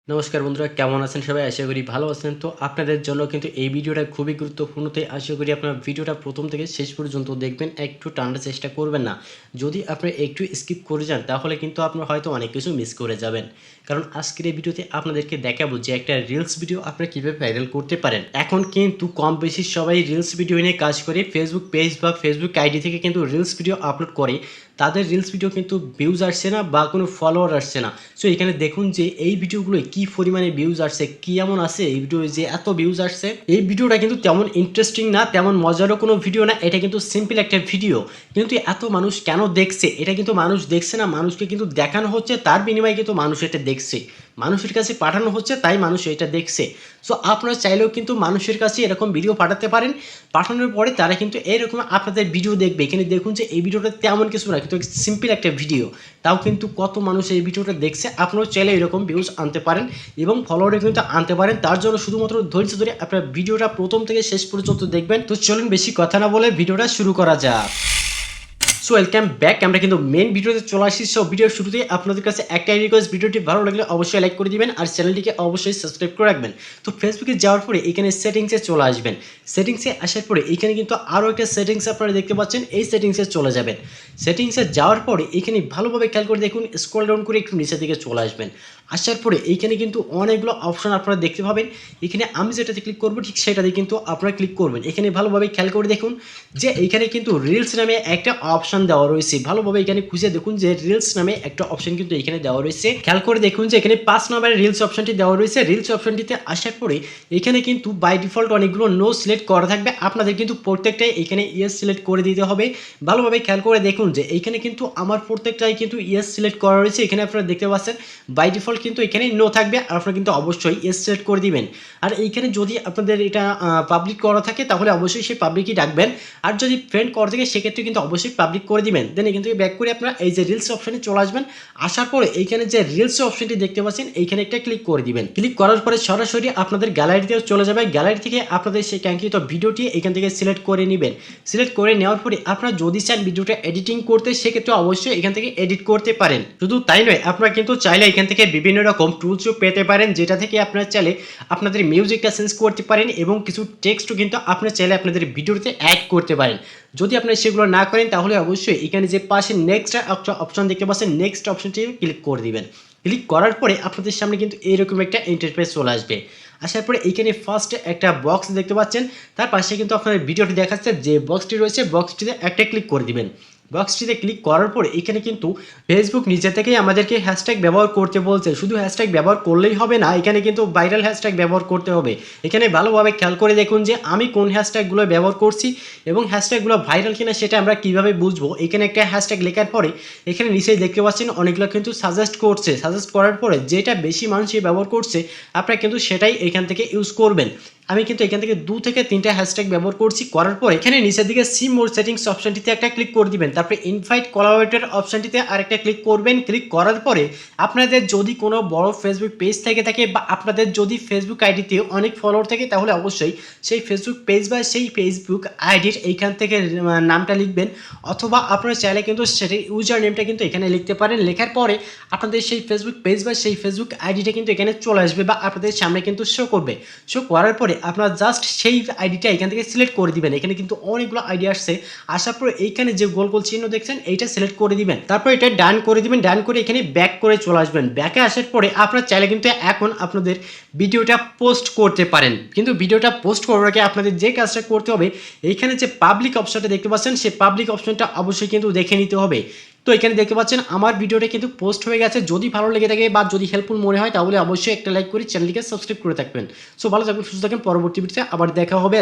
নমস্কার বন্ধুরা, কেমন আছেন সবাই? আশা করি ভালো আছেন। তো আপনাদের জন্য কিন্তু এই ভিডিওটা খুবই গুরুত্বপূর্ণ, তাই আশা করি আপনারা ভিডিওটা প্রথম থেকে শেষ পর্যন্ত দেখবেন, একটু টানার চেষ্টা করবেন না। যদি আপনি একটু স্কিপ করে যান তাহলে কিন্তু আপনারা হয়তো অনেক কিছু মিস করে যাবেন। কারণ আজকের এই ভিডিওতে আপনাদেরকে দেখাবো যে একটা রিলস ভিডিও আপনি কীভাবে ভাইরাল করতে পারেন। এখন কিন্তু কম বেশি সবাই রিলস ভিডিও নিয়ে কাজ করে, ফেসবুক পেজ বা ফেসবুক আইডি থেকে কিন্তু রিলস ভিডিও আপলোড করে। তাদের রিলস ভিডিও কিন্তু ভিউজ আসছে না বা কোনো ফলোয়ার আসছে না। সো এখানে দেখুন যে এই ভিডিওগুলো কি পরিমাণে ভিউজ আসছে, কি এমন আছে এই ভিডিও যে এত ভিউজ আসছে। এই ভিডিওটা কিন্তু তেমন ইন্টারেস্টিং না, তেমন মজারও কোনো ভিডিও না, এটা কিন্তু সিম্পল একটা ভিডিও। কিন্তু এত মানুষ কেন দেখছে? এটা কিন্তু মানুষ দেখছে না, মানুষকে কিন্তু দেখানো হচ্ছে, তার বিনিময়ে কিন্তু মানুষ এটা দেখছে, মানুষের কাছে পাঠানো হচ্ছে, তাই মানুষ এটা দেখছে। সো আপনারা চাইলেও কিন্তু মানুষের কাছে এরকম ভিডিও পাঠাতে পারেন। পাঠানোর পরে তারা কিন্তু এরকম আপনাদের ভিডিও দেখবে। এখানে দেখুন যে এই ভিডিওটা তেমন কিছু না, কিন্তু সিম্পল একটা ভিডিও, তাও কিন্তু কত মানুষ এই ভিডিওটা দেখছে। আপনারাও চাইলে এরকম ভিউজ আনতে পারেন এবং ফলোয়ারে কিন্তু আনতে পারেন। তার জন্য শুধুমাত্র ধৈর্য ধরে আপনার ভিডিওটা প্রথম থেকে শেষ পর্যন্ত দেখবেন। তো চলুন বেশি কথা না বলে ভিডিওটা শুরু করা যাক। সো ওয়েলকাম ব্যাক, আমরা কিন্তু মেন ভিডিওতে চলে আসি। সো ভিডিওর শুরুতে আপনাদের কাছে একটাই রিকোয়েস্ট, ভিডিওটি ভালো লাগলে অবশ্যই লাইক করে দিবেন আর চ্যানেলটিকে অবশ্যই সাবস্ক্রাইব করে রাখবেন। তো ফেসবুকে যাওয়ার পরে এখানে সেটিংসে চলে আসবেন। সেটিংসে আসার পরে এখানে কিন্তু আরও একটা সেটিংস আপনারা দেখতে পাচ্ছেন, এই সেটিংসে চলে যাবেন। সেটিংসে যাওয়ার পরে এখানে ভালোভাবে খেয়াল করে দেখুন, স্ক্রল ডাউন করে একটু নিচের দিকে চলে আসবেন। আসার পরে এইখানে কিন্তু অনেকগুলো অপশন আপনারা দেখতে পাবেন। এখানে আমি যেটাতে ক্লিক করবো ঠিক সেটাতে কিন্তু আপনারা ক্লিক করবেন। এখানে ভালোভাবে খেয়াল করে দেখুন যে এইখানে কিন্তু রিলস নামে একটা অপশন দেওয়া রয়েছে। ভালোভাবে এখানে খুঁজে দেখুন যে রিলস নামে একটা অপশন কিন্তু এখানে দেওয়া রয়েছে। খেয়াল করে দেখুন যে এখানে 5 নম্বরের রিলস অপশনটি দেওয়া রয়েছে। রিলস অপশনটিতে আসার পরে এখানে কিন্তু বাই ডিফল্ট অনেকগুলো নো সিলেক্ট করা থাকবে, আপনাদের কিন্তু প্রত্যেকটাই এখানে ইয়েস সিলেক্ট করে দিতে হবে। ভালোভাবে খেয়াল করে দেখুন যে এইখানে কিন্তু আমার প্রত্যেকটাই কিন্তু ইয়েস সিলেক্ট করা রয়েছে। এখানে আপনারা দেখতে পাচ্ছেন বাই ডিফল্ট কিন্তু এখানে নো থাকবে, আর আপনারা কিন্তু অবশ্যই ইয়েস সিলেক্ট করে দিবেন। আর এইখানে যদি আপনাদের এটা পাবলিক করা থাকে তাহলে অবশ্যই সেই পাবলিকই রাখবেন। আর যদি ফ্রেন্ড করা থাকে সেক্ষেত্রে কিন্তু অবশ্যই পাবলিক করে দিবেন। দেন এখান থেকে ব্যাক করে আপনারা এই যে রিলস অপশনে চলে আসবেন। আসার পরে এইখানে যে রিলস অপশনটি দেখতে পাচ্ছেন এইখানে একটা ক্লিক করে দিবেন। ক্লিক করার পরে সরাসরি আপনাদের গ্যালারিতেও চলে যাবে। গ্যালারি থেকে আপনাদের সেই কাঙ্ক্ষিত ভিডিওটি এখান থেকে সিলেক্ট করে নেবেন। সিলেক্ট করে নেওয়ার পরে আপনারা যদি চান ভিডিওটা এডিটিং করতে সেক্ষেত্রে অবশ্যই এখান থেকে এডিট করতে পারেন। শুধু তাই নয়, আপনারা কিন্তু চাইলে এখান থেকে বিভিন্ন রকম টুলসও পেতে পারেন, যেটা থেকে আপনারা চাইলে আপনাদের মিউজিকটা চেঞ্জ করতে পারেন এবং কিছু টেক্সটও কিন্তু আপনারা চাইলে আপনাদের ভিডিওতে অ্যাড করতে পারেন। যদি আপনারা সেগুলো না করেন তাহলে অবশ্যই এখানে যে পাশে নেক্সট একটা অপশন দেখতে পাচ্ছেন, নেক্সট অপশনটি ক্লিক করে দিবেন। ক্লিক করার পরে আপনাদের সামনে কিন্তু এইরকম একটা ইন্টারফেস চলে আসবে। আসার পরে এইখানে ফার্স্টে একটা বক্স দেখতে পাচ্ছেন, তার পাশে কিন্তু আপনাদের ভিডিওটি দেখাচ্ছে, যে বক্সটি রয়েছে বক্সটিতে একটা ক্লিক করে দিবেন। বক্সটিতে ক্লিক করার পরে এখানে কিন্তু ফেসবুক নিজে থেকেই আমাদেরকে হ্যাশট্যাগ ব্যবহার করতে বলছে। শুধু হ্যাশট্যাগ ব্যবহার করলেই হবে না, এখানে কিন্তু ভাইরাল হ্যাশট্যাগ ব্যবহার করতে হবে। এখানে ভালোভাবে খেয়াল করে দেখুন যে আমি কোন হ্যাশট্যাগুলো ব্যবহার করছি এবং হ্যাশট্যাগুলো ভাইরাল কিনা সেটা আমরা কিভাবে বুঝবো। এখানে একটা হ্যাশট্যাগ লেখার পরে এখানে নিচেই দেখতে পাচ্ছেন অনেকগুলো কিন্তু সাজেস্ট করছে। সাজেস্ট করার পরে যেটা বেশি মানুষই ব্যবহার করছে আপনারা কিন্তু সেটাই এখান থেকে ইউজ করবেন। আমি কিন্তু এখান থেকে 2 থেকে 3টা হ্যাশট্যাগ ব্যবহার করছি। করার পর এখানে নিচের দিকে সি মোর সেটিংস অপশনটিতে একটা ক্লিক করে দিবেন। তারপরে ইনভাইট কোলাবোরেটর অপশনটিতে আরেকটা ক্লিক করবেন। ক্লিক করার পরে আপনাদের যদি কোনো বড় ফেসবুক পেজ থেকে থাকে বা আপনাদের যদি ফেসবুক আইডিতে অনেক ফলোয়ার থাকে তাহলে অবশ্যই সেই ফেসবুক পেজ বা সেই ফেসবুক আইডির এইখান থেকে নামটা লিখবেন, অথবা আপনারা চাইলে কিন্তু সেটার ইউজার নেমটা কিন্তু এখানে লিখতে পারেন। লেখার পরে আপনাদের সেই ফেসবুক পেজ বা সেই ফেসবুক আইডিটা কিন্তু এখানে চলে আসবে বা আপনাদের সামনে কিন্তু শো করবে। শো করার পরে আপনারা জাস্ট সেই আইডিটা এখান থেকে সিলেক্ট করে দিবেন। এখানে কিন্তু অনেকগুলো আইডি আসছে। আসার পরে এইখানে যে গোল গোল চিহ্ন দেখছেন এইটা সিলেক্ট করে দিবেন। তারপর এটা ডান করে দিবেন। ডান করে এখানে ব্যাক করে চলে আসবেন। ব্যাকে আসার পরে আপনারা চাইলে কিন্তু এখন আপনাদের ভিডিওটা পোস্ট করতে পারেন। কিন্তু ভিডিওটা পোস্ট করার আগে আপনাদের যে কাজটা করতে হবে, এইখানে যে পাবলিক অপশনটা দেখতে পাচ্ছেন সেই পাবলিক অপশনটা অবশ্যই কিন্তু দেখে নিতে হবে। তো এখানে দেখতে পাচ্ছেন আমার ভিডিওটা কিন্তু পোস্ট হয়ে গেছে। যদি ভালো লেগে থাকে বা যদি হেল্পফুল মনে হয় তাহলে অবশ্যই একটা লাইক করে চ্যানেলটিকে সাবস্ক্রাইব করে থাকবেন। সো ভালো থাকবেন, সুস্থ থাকবেন, পরবর্তী ভিডিওতে আবার দেখা হবে।